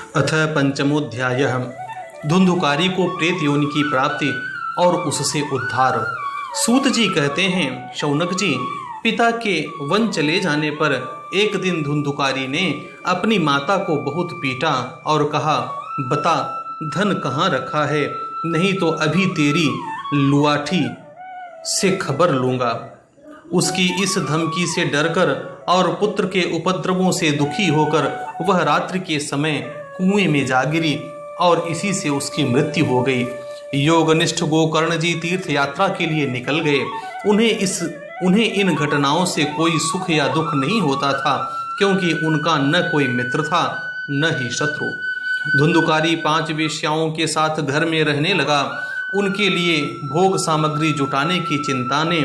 अथ पंचमोध्यायः धुंधुकारी को प्रेत योनि की प्राप्ति और उससे उद्धार। सूत जी कहते हैं, शौनक जी, पिता के वन चले जाने पर एक दिन धुंधुकारी ने अपनी माता को बहुत पीटा और कहा, बता धन कहाँ रखा है, नहीं तो अभी तेरी लुआठी से खबर लूँगा। उसकी इस धमकी से डरकर और पुत्र के उपद्रवों से दुखी होकर वह रात्रि के समय कुएं में जा गिरी और इसी से उसकी मृत्यु हो गई। योगनिष्ठ गोकर्ण जी तीर्थ यात्रा के लिए निकल गए। उन्हें इन घटनाओं से कोई सुख या दुख नहीं होता था, क्योंकि उनका न कोई मित्र था न ही शत्रु। धुंधुकारी 5 वेश्याओं के साथ घर में रहने लगा। उनके लिए भोग सामग्री जुटाने की चिंता ने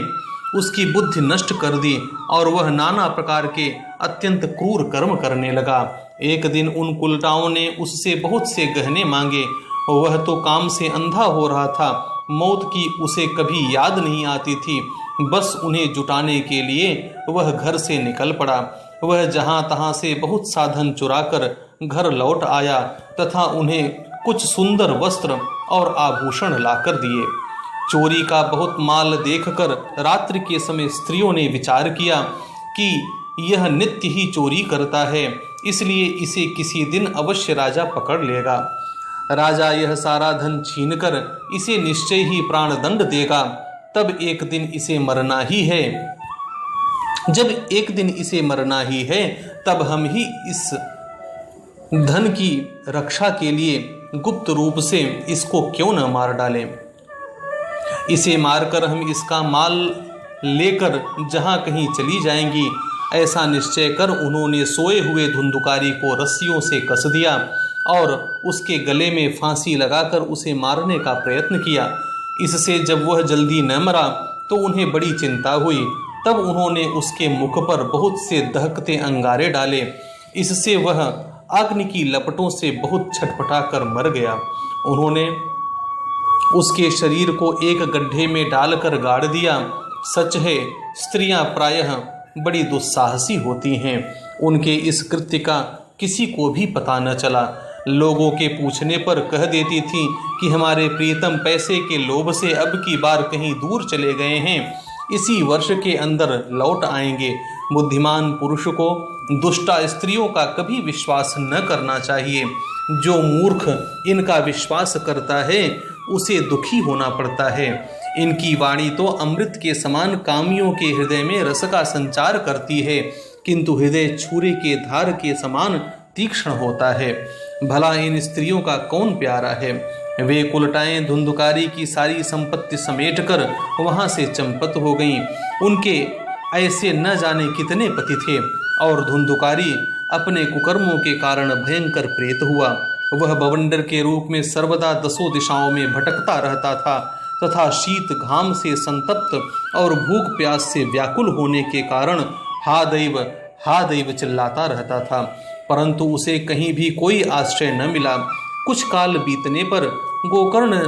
उसकी बुद्धि नष्ट कर दी और वह नाना प्रकार के अत्यंत क्रूर कर्म करने लगा। एक दिन उन कुलटाओं ने उससे बहुत से गहने मांगे। वह तो काम से अंधा हो रहा था, मौत की उसे कभी याद नहीं आती थी। बस उन्हें जुटाने के लिए वह घर से निकल पड़ा। वह जहां तहां से बहुत साधन चुराकर घर लौट आया तथा उन्हें कुछ सुंदर वस्त्र और आभूषण लाकर दिए। चोरी का बहुत माल देखकर रात्रि के समय स्त्रियों ने विचार किया कि यह नित्य ही चोरी करता है, इसलिए इसे किसी दिन अवश्य राजा पकड़ लेगा। राजा यह सारा धन छीनकर इसे निश्चय ही प्राणदंड देगा। तब एक दिन इसे मरना ही है। जब एक दिन इसे मरना ही है, तब हम ही इस धन की रक्षा के लिए गुप्त रूप से इसको क्यों न मार डालें। इसे मारकर हम इसका माल लेकर जहां कहीं चली जाएंगी। ऐसा निश्चय कर उन्होंने सोए हुए धुंधुकारी को रस्सियों से कस दिया और उसके गले में फांसी लगाकर उसे मारने का प्रयत्न किया। इससे जब वह जल्दी न मरा तो उन्हें बड़ी चिंता हुई। तब उन्होंने उसके मुख पर बहुत से दहकते अंगारे डाले। इससे वह अग्नि की लपटों से बहुत छटपटा कर मर गया। उन्होंने उसके शरीर को एक गड्ढे में डालकर गाड़ दिया। सच है, स्त्रियां प्रायः बड़ी दुस्साहसी होती हैं। उनके इस कृत्य का किसी को भी पता न चला। लोगों के पूछने पर कह देती थी कि हमारे प्रियतम पैसे के लोभ से अब की बार कहीं दूर चले गए हैं, इसी वर्ष के अंदर लौट आएंगे। बुद्धिमान पुरुष को दुष्टा स्त्रियों का कभी विश्वास न करना चाहिए। जो मूर्ख इनका विश्वास करता है उसे दुखी होना पड़ता है। इनकी वाणी तो अमृत के समान कामियों के हृदय में रस का संचार करती है, किंतु हृदय छुरे के धार के समान तीक्ष्ण होता है। भला इन स्त्रियों का कौन प्यारा है। वे कुलटाएं धुंधुकारी की सारी संपत्ति समेटकर वहां से चंपत हो गईं। उनके ऐसे न जाने कितने पति थे और धुंधुकारी अपने कुकर्मों के कारण भयंकर प्रेत हुआ। वह बवंडर के रूप में सर्वदा 10 दिशाओं में भटकता रहता था तथा शीत घाम से संतप्त और भूख प्यास से व्याकुल होने के कारण हा दैव चिल्लाता रहता था, परंतु उसे कहीं भी कोई आश्रय न मिला। कुछ काल बीतने पर गोकर्ण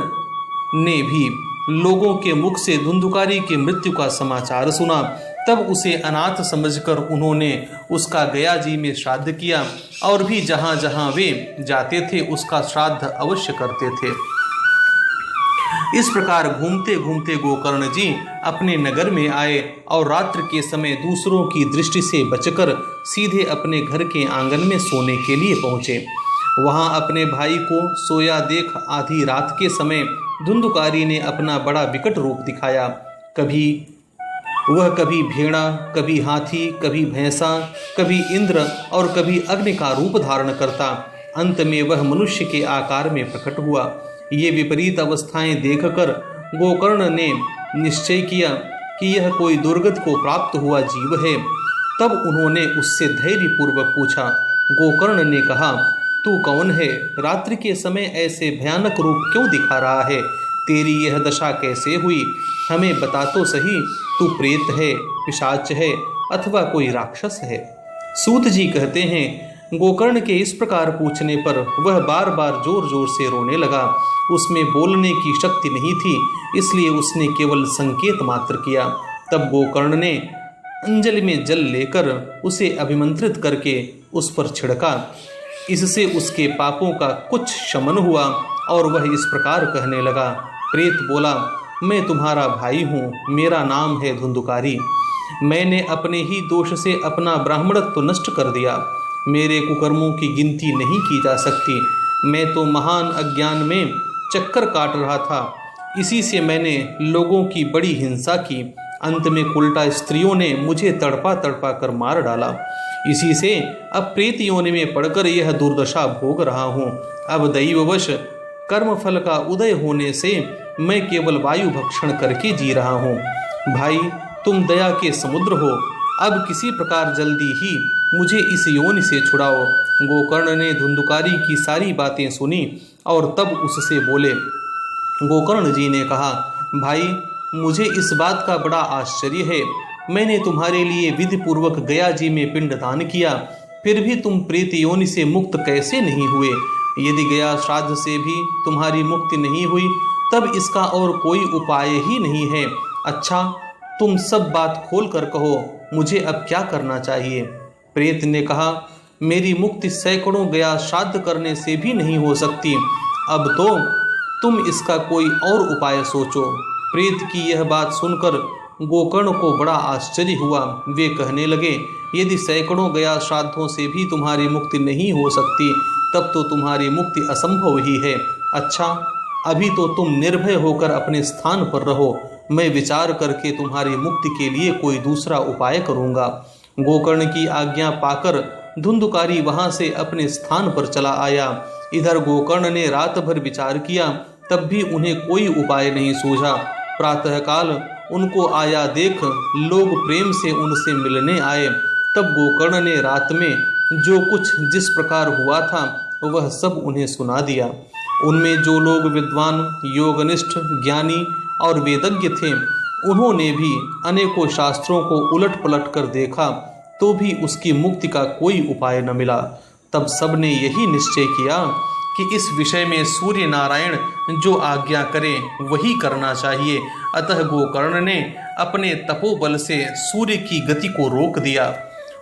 ने भी लोगों के मुख से धुंधुकारी की मृत्यु का समाचार सुना। तब उसे अनाथ समझकर उन्होंने उसका गया जी में श्राद्ध किया और भी जहां जहां वे जाते थे उसका श्राद्ध अवश्य करते थे। इस प्रकार घूमते घूमते गोकर्ण जी अपने नगर में आए और रात्रि के समय दूसरों की दृष्टि से बचकर सीधे अपने घर के आंगन में सोने के लिए पहुंचे। वहां अपने भाई को सोया देख आधी रात के समय धुंधुकारी ने अपना बड़ा विकट रूप दिखाया। कभी भेड़ा, कभी हाथी, कभी भैंसा, कभी इंद्र और कभी अग्नि का रूप धारण करता। अंत में वह मनुष्य के आकार में प्रकट हुआ। ये विपरीत अवस्थाएं देखकर गोकर्ण ने निश्चय किया कि यह कोई दुर्गत को प्राप्त हुआ जीव है। तब उन्होंने उससे धैर्यपूर्वक पूछा। गोकर्ण ने कहा, तू कौन है? रात्रि के समय ऐसे भयानक रूप क्यों दिखा रहा है? तेरी यह दशा कैसे हुई? हमें बता तो सही, तू प्रेत है, पिशाच है अथवा कोई राक्षस है? सूत जी कहते हैं, गोकर्ण के इस प्रकार पूछने पर वह बार बार जोर जोर से रोने लगा। उसमें बोलने की शक्ति नहीं थी, इसलिए उसने केवल संकेत मात्र किया। तब गोकर्ण ने अंजलि में जल लेकर उसे अभिमंत्रित करके उस पर छिड़का। इससे उसके पापों का कुछ शमन हुआ और वह इस प्रकार कहने लगा। प्रेत बोला, मैं तुम्हारा भाई हूँ, मेरा नाम है धुंधुकारी। मैंने अपने ही दोष से अपना ब्राह्मणत्व नष्ट कर दिया। मेरे कुकर्मों की गिनती नहीं की जा सकती। मैं तो महान अज्ञान में चक्कर काट रहा था। इसी से मैंने लोगों की बड़ी हिंसा की। अंत में उल्टा स्त्रियों ने मुझे तड़पा तड़पा कर मार डाला। इसी से अब प्रेत योनि में पड़कर यह दुर्दशा भोग रहा हूँ। अब दैववश कर्मफल का उदय होने से मैं केवल वायु भक्षण करके जी रहा हूँ। भाई, तुम दया के समुद्र हो, अब किसी प्रकार जल्दी ही मुझे इस योनि से छुड़ाओ। गोकर्ण ने धुंधुकारी की सारी बातें सुनी और तब उससे बोले। गोकर्ण जी ने कहा, भाई, मुझे इस बात का बड़ा आश्चर्य है। मैंने तुम्हारे लिए विधि पूर्वक गया जी में पिंडदान किया, फिर भी तुम प्रेत योनि से मुक्त कैसे नहीं हुए? यदि गया श्राद्ध से भी तुम्हारी मुक्ति नहीं हुई, तब इसका और कोई उपाय ही नहीं है। अच्छा, तुम सब बात खोल कर कहो, मुझे अब क्या करना चाहिए? प्रेत ने कहा, मेरी मुक्ति सैकड़ों गया श्राद्ध करने से भी नहीं हो सकती। अब तो तुम इसका कोई और उपाय सोचो। प्रेत की यह बात सुनकर गोकर्ण को बड़ा आश्चर्य हुआ। वे कहने लगे, यदि सैकड़ों गया श्राद्धों से भी तुम्हारी मुक्ति नहीं हो सकती, तब तो तुम्हारी मुक्ति असंभव ही है। अच्छा, अभी तो तुम निर्भय होकर अपने स्थान पर रहो। मैं विचार करके तुम्हारी मुक्ति के लिए कोई दूसरा उपाय करूँगा। गोकर्ण की आज्ञा पाकर धुंधुकारी वहां से अपने स्थान पर चला आया। इधर गोकर्ण ने रात भर विचार किया, तब भी उन्हें कोई उपाय नहीं सूझा। प्रातःकाल उनको आया देख लोग प्रेम से उनसे मिलने आए। तब गोकर्ण ने रात में जो कुछ जिस प्रकार हुआ था वह सब उन्हें सुना दिया। उनमें जो लोग विद्वान, योगनिष्ठ, ज्ञानी और वेदज्ञ थे, उन्होंने भी अनेकों शास्त्रों को उलट पलट कर देखा, तो भी उसकी मुक्ति का कोई उपाय न मिला। तब सबने यही निश्चय किया कि इस विषय में सूर्य नारायण जो आज्ञा करें वही करना चाहिए। अतः गोकर्ण ने अपने तपोबल से सूर्य की गति को रोक दिया।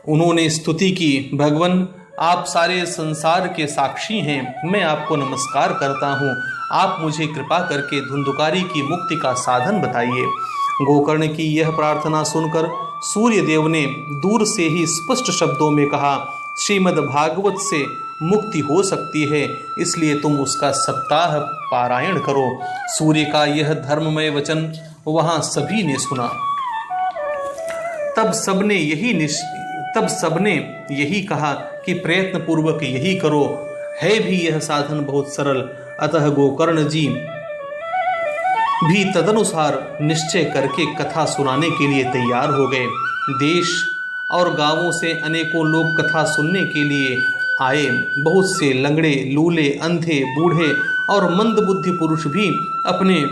उन्होंने स्तुति की, भगवान, आप सारे संसार के साक्षी हैं, मैं आपको नमस्कार करता हूँ। आप मुझे कृपा करके धुंधुकारी की मुक्ति का साधन बताइए। गोकर्ण की यह प्रार्थना सुनकर सूर्य देव ने दूर से ही स्पष्ट शब्दों में कहा, श्रीमद् भागवत से मुक्ति हो सकती है, इसलिए तुम उसका सप्ताह पारायण करो। सूर्य का यह धर्ममय वचन वहां सभी ने सुना। तब सबने यही कहा कि प्रयत्न पूर्वक यही करो। है भी यह साधन बहुत सरल। अतः गोकर्ण जी भी तदनुसार निश्चय करके कथा सुनाने के लिए तैयार हो गए। देश और गांवों से अनेकों लोग कथा सुनने के लिए आए। बहुत से लंगड़े, लूले, अंधे, बूढ़े और मंदबुद्धि पुरुष भी अपने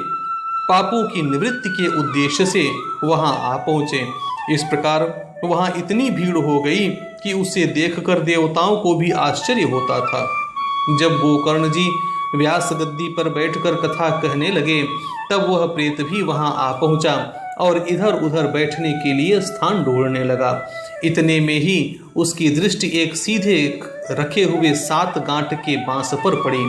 पापों की निवृत्ति के उद्देश्य से वहां आ पहुंचे। इस प्रकार वहां इतनी भीड़ हो गई कि उसे देखकर देवताओं को भी आश्चर्य होता था। जब गोकर्ण जी व्यास गद्दी पर बैठकर कथा कहने लगे, तब वह प्रेत भी वहां आ पहुंचा और इधर उधर बैठने के लिए स्थान ढूंढने लगा। इतने में ही उसकी दृष्टि एक सीधे रखे हुए 7 गांठ के बांस पर पड़ी।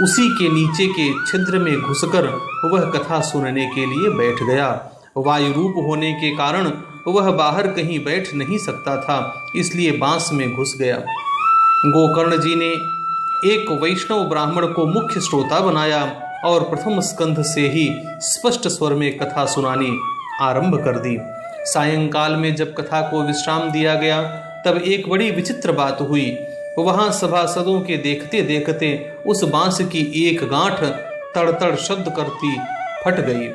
उसी के नीचे के छिद्र में घुसकर वह कथा सुनने के लिए बैठ गया। वायु रूप होने के कारण वह बाहर कहीं बैठ नहीं सकता था, इसलिए बांस में घुस गया। गोकर्ण जी ने एक वैष्णव ब्राह्मण को मुख्य श्रोता बनाया और प्रथम स्कंध से ही स्पष्ट स्वर में कथा सुनानी आरंभ कर दी। सायंकाल में जब कथा को विश्राम दिया गया, तब एक बड़ी विचित्र बात हुई। वहां सभासदों के देखते देखते उस बांस की एक गांठ तड़तड़ शब्द करती फट गई।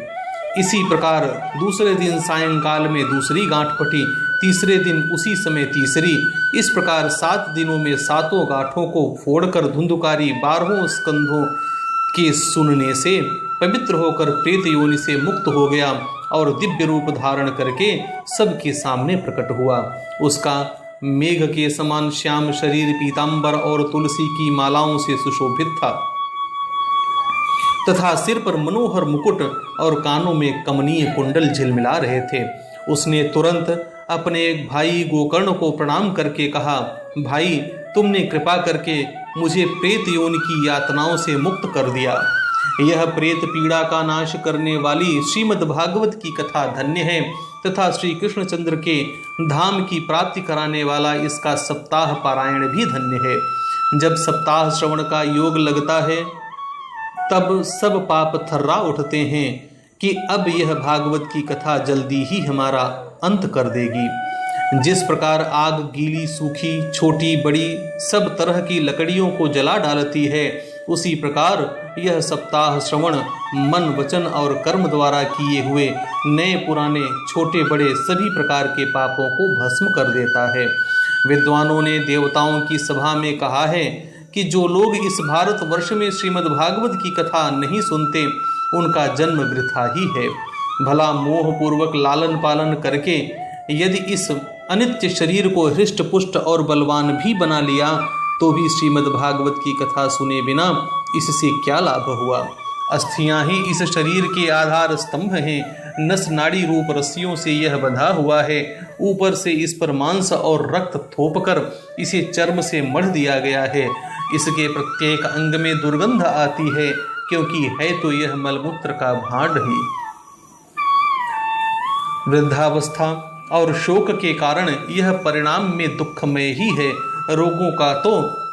इसी प्रकार दूसरे दिन सायंकाल में दूसरी गांठ फटी, तीसरे दिन उसी समय तीसरी। इस प्रकार 7 दिनों में 7 गांठों को फोड़कर धुंधुकारी 12 स्कंधों के सुनने से पवित्र होकर प्रेत योनि से मुक्त हो गया और दिव्य रूप धारण करके सबके सामने प्रकट हुआ। उसका मेघ के समान श्याम शरीर पीतांबर और तुलसी की मालाओं से सुशोभित था तथा सिर पर मनोहर मुकुट और कानों में कमनीय कुंडल झिलमिला रहे थे। उसने तुरंत अपने भाई गोकर्ण को प्रणाम करके कहा, भाई, तुमने कृपा करके मुझे प्रेत योनि की यातनाओं से मुक्त कर दिया। यह प्रेत पीड़ा का नाश करने वाली श्रीमद् भागवत की कथा धन्य है तथा श्री कृष्णचंद्र के धाम की प्राप्ति कराने वाला इसका सप्ताह पारायण भी धन्य है। जब सप्ताह श्रवण का योग लगता है तब सब पाप थर्रा उठते हैं कि अब यह भागवत की कथा जल्दी ही हमारा अंत कर देगी। जिस प्रकार आग गीली सूखी छोटी बड़ी सब तरह की लकड़ियों को जला डालती है, उसी प्रकार यह सप्ताह श्रवण मन वचन और कर्म द्वारा किए हुए नए पुराने छोटे बड़े सभी प्रकार के पापों को भस्म कर देता है। विद्वानों ने देवताओं की सभा में कहा है कि जो लोग इस भारतवर्ष में श्रीमद् भागवत की कथा नहीं सुनते उनका जन्म वृथा ही है। भला मोह पूर्वक लालन पालन करके यदि इस अनित्य शरीर को हृष्ट पुष्ट और बलवान भी बना लिया तो भी श्रीमद् भागवत की कथा सुने बिना इससे क्या लाभ हुआ। अस्थियां ही इस शरीर के आधार स्तंभ हैं, नस नाड़ी रूप रस्सियों से यह बंधा हुआ है, ऊपर से इस पर मांस और रक्त थोपकर इसे चर्म से मढ़ दिया गया है। इसके प्रत्येक अंग में दुर्गंध आती है क्योंकि है तो यह मलमूत्र का भांड ही। वृद्धावस्था और शोक के कारण यह परिणाम में दुखमय ही है। रोगों का तो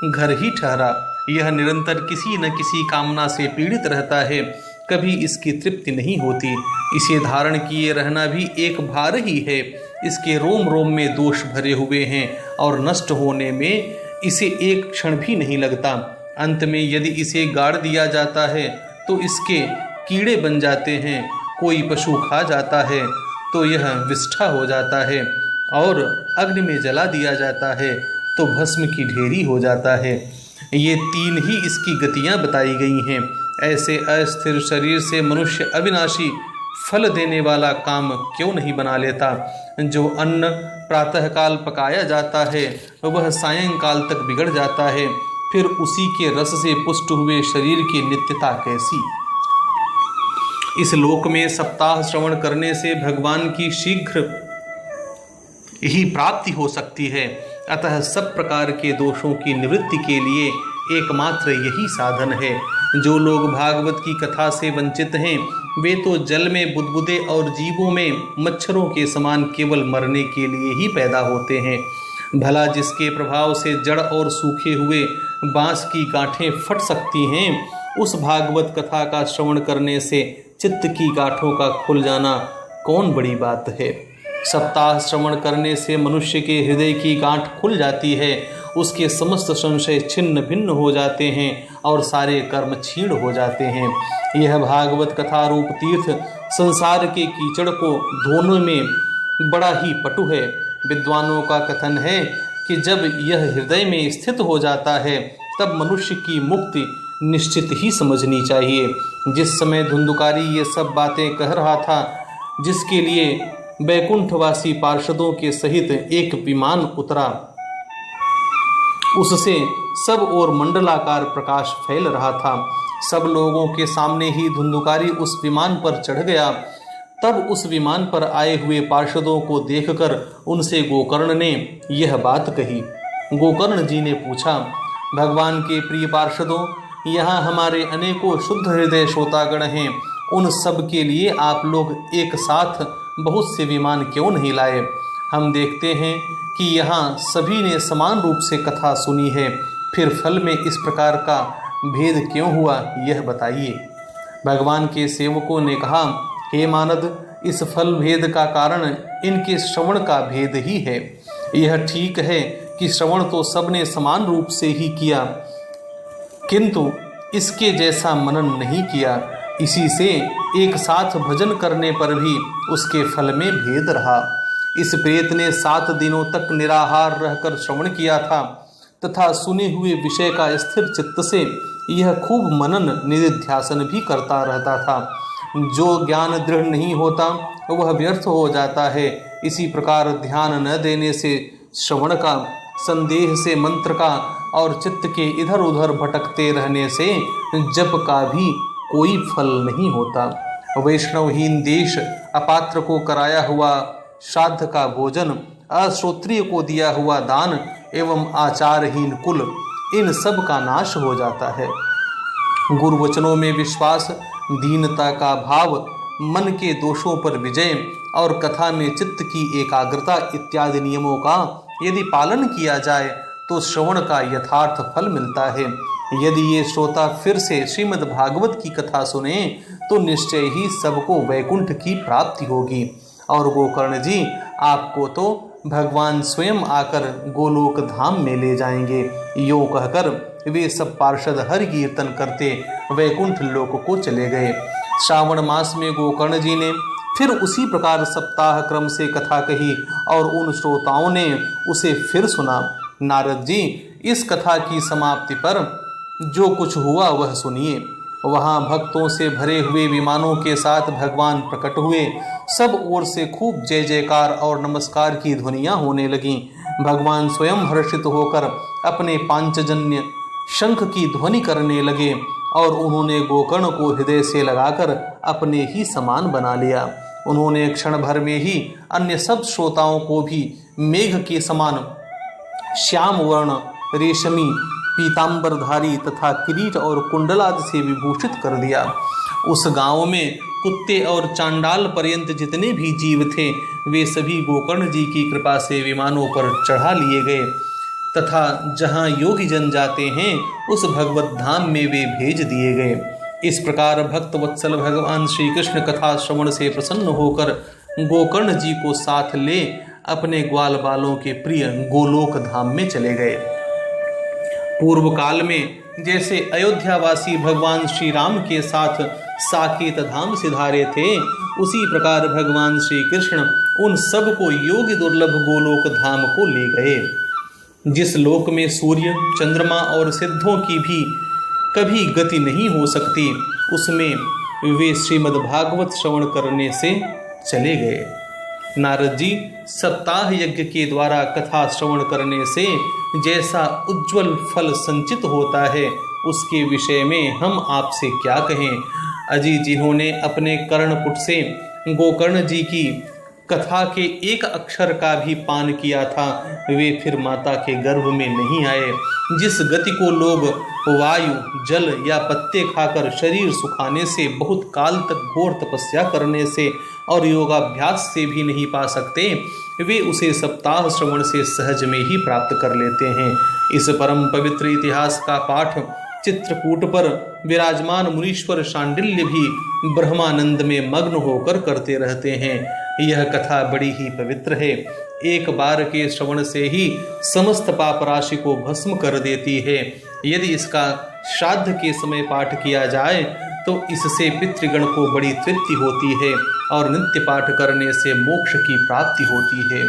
घर ही ठहरा। यह निरंतर किसी न किसी कामना से पीड़ित रहता है, कभी इसकी तृप्ति नहीं होती। इसे धारण किए रहना भी एक भार ही है। इसके रोम रोम में दोष भरे हुए हैं और नष्ट होने में इसे एक क्षण भी नहीं लगता। अंत में यदि इसे गाड़ दिया जाता है तो इसके कीड़े बन जाते हैं। कोई पशु खा जाता है तो यह विष्ठा हो जाता है और अग्नि में जला दिया जाता है तो भस्म की ढेरी हो जाता है। ये तीन ही इसकी गतियां बताई गई हैं। ऐसे अस्थिर शरीर से मनुष्य अविनाशी फल देने वाला काम क्यों नहीं बना लेता। जो अन्न प्रातःकाल पकाया जाता है वह सायंकाल तक बिगड़ जाता है, फिर उसी के रस से पुष्ट हुए शरीर की नित्यता कैसी। इस लोक में सप्ताह श्रवण करने से भगवान की शीघ्र ही प्राप्ति हो सकती है। अतः सब प्रकार के दोषों की निवृत्ति के लिए एकमात्र यही साधन है। जो लोग भागवत की कथा से वंचित हैं वे तो जल में बुदबुदे और जीवों में मच्छरों के समान केवल मरने के लिए ही पैदा होते हैं। भला जिसके प्रभाव से जड़ और सूखे हुए बांस की गांठें फट सकती हैं, उस भागवत कथा का श्रवण करने से चित्त की गांठों का खुल जाना कौन बड़ी बात है। सप्ताह श्रवण करने से मनुष्य के हृदय की गांठ खुल जाती है, उसके समस्त संशय छिन्न भिन्न हो जाते हैं और सारे कर्म क्षीण हो जाते हैं। यह भागवत कथा रूप तीर्थ संसार के कीचड़ को धोने में बड़ा ही पटु है। विद्वानों का कथन है कि जब यह हृदय में स्थित हो जाता है तब मनुष्य की मुक्ति निश्चित ही समझनी चाहिए। जिस समय धुंधुकारी ये सब बातें कह रहा था, जिसके लिए बैकुंठवासी पार्षदों के सहित एक विमान उतरा, उससे सब ओर मंडलाकार प्रकाश फैल रहा था। सब लोगों के सामने ही धुंधुकारी उस विमान पर चढ़ गया। तब उस विमान पर आए हुए पार्षदों को देखकर उनसे गोकर्ण ने यह बात कही। गोकर्ण जी ने पूछा, भगवान के प्रिय पार्षदों, यहाँ हमारे अनेकों शुद्ध हृदय श्रोतागण हैं, उन सब के लिए आप लोग एक साथ बहुत से विमान क्यों नहीं लाए। हम देखते हैं कि यहाँ सभी ने समान रूप से कथा सुनी है, फिर फल में इस प्रकार का भेद क्यों हुआ, यह बताइए। भगवान के सेवकों ने कहा, हे मानद, इस फल भेद का कारण इनके श्रवण का भेद ही है। यह ठीक है कि श्रवण तो सबने समान रूप से ही किया, किंतु इसके जैसा मनन नहीं किया। इसी से एक साथ भजन करने पर भी उसके फल में भेद रहा। इस प्रेत ने 7 दिनों तक निराहार रहकर श्रवण किया था तथा सुने हुए विषय का स्थिर चित्त से यह खूब मनन निधिध्यासन भी करता रहता था। जो ज्ञान दृढ़ नहीं होता वह व्यर्थ हो जाता है। इसी प्रकार ध्यान न देने से श्रवण का, संदेह से मंत्र का और चित्त के इधर उधर भटकते रहने से जप का भी कोई फल नहीं होता। वैष्णवहीन देश, अपात्र को कराया हुआ श्राद्ध का भोजन, अश्रोत्रिय को दिया हुआ दान, एवं आचारहीन कुल, इन सब का नाश हो जाता है। गुरु वचनों में विश्वास, दीनता का भाव, मन के दोषों पर विजय और कथा में चित्त की एकाग्रता इत्यादि नियमों का यदि पालन किया जाए तो श्रवण का यथार्थ फल मिलता है। यदि ये श्रोता फिर से श्रीमद् भागवत की कथा सुने तो निश्चय ही सबको वैकुंठ की प्राप्ति होगी। और गोकर्ण जी, आपको तो भगवान स्वयं आकर गोलोक धाम में ले जाएंगे। यो कहकर वे सब पार्षद हरि कीर्तन करते वैकुंठ लोक को चले गए। श्रावण मास में गोकर्ण जी ने फिर उसी प्रकार सप्ताह क्रम से कथा कही और उन श्रोताओं ने उसे फिर सुना। नारद जी, इस कथा की समाप्ति पर जो कुछ हुआ वह सुनिए। वहाँ भक्तों से भरे हुए विमानों के साथ भगवान प्रकट हुए। सब ओर से खूब जय जयकार और नमस्कार की ध्वनियाँ होने लगीं। भगवान स्वयं हर्षित होकर अपने पांचजन्य शंख की ध्वनि करने लगे और उन्होंने गोकर्ण को हृदय से लगाकर अपने ही समान बना लिया। उन्होंने क्षण भर में ही अन्य सब श्रोताओं को भी मेघ के समान श्याम वर्ण, रेशमी, पीतांबरधारी तथा किरीट और कुंडल आदि से विभूषित कर दिया। उस गांव में कुत्ते और चांडाल पर्यंत जितने भी जीव थे वे सभी गोकर्ण जी की कृपा से विमानों पर चढ़ा लिए गए तथा जहां योगी जन जाते हैं उस भगवत धाम में वे भेज दिए गए। इस प्रकार भक्त वत्सल भगवान श्री कृष्ण कथा श्रवण से प्रसन्न होकर गोकर्ण जी को साथ ले अपने ग्वाल बालों के प्रिय गोलोक धाम में चले गए। पूर्व काल में जैसे अयोध्यावासी भगवान श्री राम के साथ साकेत धाम सिधारे थे, उसी प्रकार भगवान श्री कृष्ण उन सब को योगी दुर्लभ गोलोक धाम को ले गए। जिस लोक में सूर्य, चंद्रमा और सिद्धों की भी कभी गति नहीं हो सकती, उसमें वे श्रीमद् भागवत श्रवण करने से चले गए। नारद जी, सप्ताह यज्ञ के द्वारा कथा श्रवण करने से जैसा उज्जवल फल संचित होता है उसके विषय में हम आपसे क्या कहें। अजी, जिन्होंने अपने कर्णपुट से गोकर्ण जी की कथा के एक अक्षर का भी पान किया था वे फिर माता के गर्भ में नहीं आए। जिस गति को लोग वायु, जल या पत्ते खाकर शरीर सुखाने से, बहुत काल तक घोर तपस्या करने से और योगाभ्यास से भी नहीं पा सकते, वे उसे सप्ताह श्रवण से सहज में ही प्राप्त कर लेते हैं। इस परम पवित्र इतिहास का पाठ चित्रकूट पर विराजमान मुनीश्वर शांडिल्य भी ब्रह्मानंद में मग्न होकर करते रहते हैं। यह कथा बड़ी ही पवित्र है। एक बार के श्रवण से ही समस्त पाप राशि को भस्म कर देती है। यदि इसका श्राद्ध के समय पाठ किया जाए तो इससे पितृगण को बड़ी तृप्ति होती है और नित्य पाठ करने से मोक्ष की प्राप्ति होती है।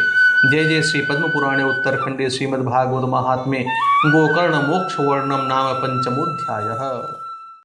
जय जय श्री पद्म पुराणे उत्तरखंडे श्रीमद् भागवत महात्म्ये गोकर्ण मोक्ष वर्णम नाम पंचमोध्यायः।